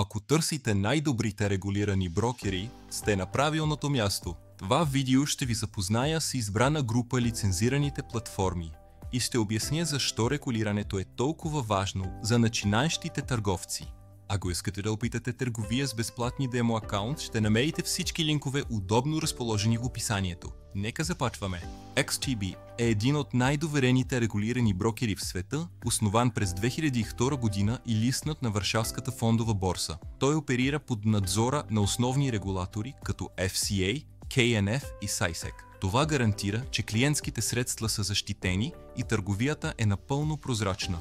Ако търсите най-добрите регулирани брокери, сте на правилното място. Това видео ще ви запозная с избрана група лицензираните платформи и ще обясня защо регулирането е толкова важно за начинаещите търговци. Ако искате да опитате търговия с безплатни демо акаунт, ще намерите всички линкове удобно разположени в описанието. Нека започваме. XTB е един от най-доверените регулирани брокери в света, основан през 2002 година и листнат на Варшавската фондова борса. Той оперира под надзора на основни регулатори като FCA, KNF и SISAC. Това гарантира, че клиентските средства са защитени и търговията е напълно прозрачна.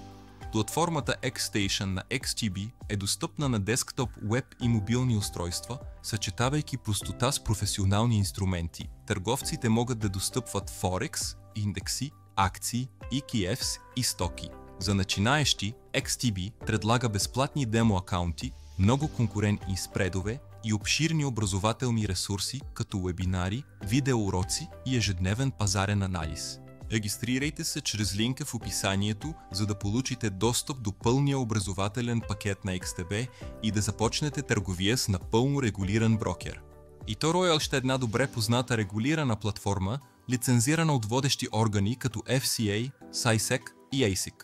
Платформата XStation на XTB е достъпна на десктоп, веб и мобилни устройства, съчетавайки простота с професионални инструменти. Търговците могат да достъпват Форекс, индекси, акции, ETFs и стоки. За начинаещи, XTB предлага безплатни демо акаунти, много конкурентни спредове и обширни образователни ресурси, като вебинари, видеоуроци и ежедневен пазарен анализ. Регистрирайте се чрез линка в описанието, за да получите достъп до пълния образователен пакет на XTB и да започнете търговия с напълно регулиран брокер. eToro е още една добре позната регулирана платформа, лицензирана от водещи органи като FCA, SISAC и ASIC.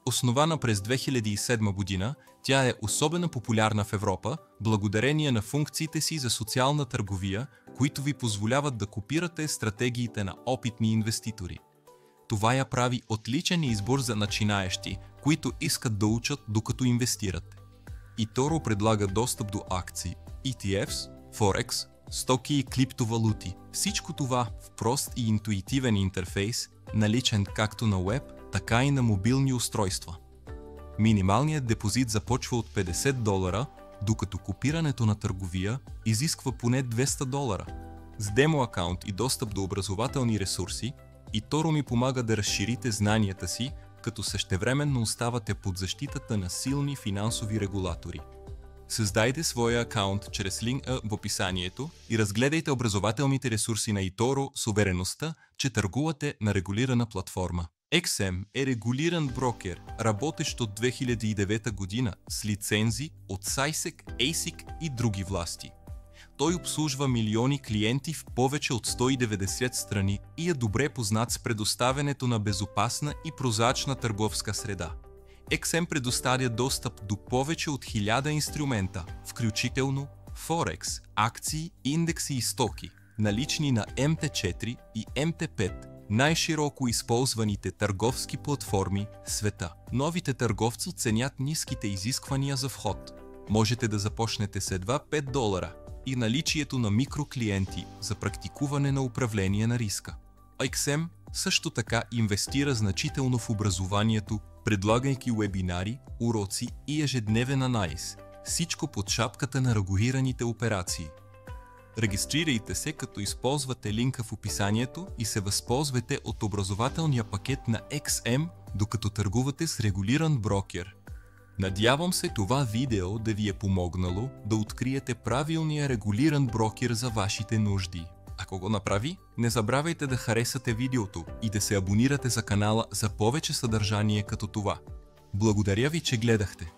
Основана през 2007 година, тя е особено популярна в Европа, благодарение на функциите си за социална търговия, които ви позволяват да копирате стратегиите на опитни инвеститори. Това я прави отличен избор за начинаещи, които искат да учат докато инвестират. eToro предлага достъп до акции, ETFs, Forex, стоки и криптовалути. Всичко това в прост и интуитивен интерфейс, наличен както на веб, така и на мобилни устройства. Минималният депозит започва от $50, докато копирането на търговия изисква поне $200. С демо акаунт и достъп до образователни ресурси, eToro ми помага да разширите знанията си, като същевременно оставате под защитата на силни финансови регулатори. Създайте своя акаунт чрез линка в описанието и разгледайте образователните ресурси на eToro с увереността, че търгувате на регулирана платформа. XM е регулиран брокер, работещ от 2009 година с лицензи от SISAC, ASIC и други власти. Той обслужва милиони клиенти в повече от 190 страни и е добре познат с предоставянето на безопасна и прозрачна търговска среда. XM предоставя достъп до повече от 1000 инструмента, включително Форекс, акции, индекси и стоки, налични на MT4 и MT5, най-широко използваните търговски платформи в света. Новите търговци ценят ниските изисквания за вход. Можете да започнете с едва $5 и наличието на микроклиенти за практикуване на управление на риска. XM също така инвестира значително в образованието, предлагайки вебинари, уроци и ежедневен анализ. Всичко под шапката на регулираните операции. Регистрирайте се, като използвате линка в описанието и се възползвайте от образователния пакет на XM, докато търгувате с регулиран брокер. Надявам се това видео да ви е помогнало да откриете правилния регулиран брокер за вашите нужди. Ако го направи, не забравяйте да харесате видеото и да се абонирате за канала за повече съдържание като това. Благодаря ви, че гледахте!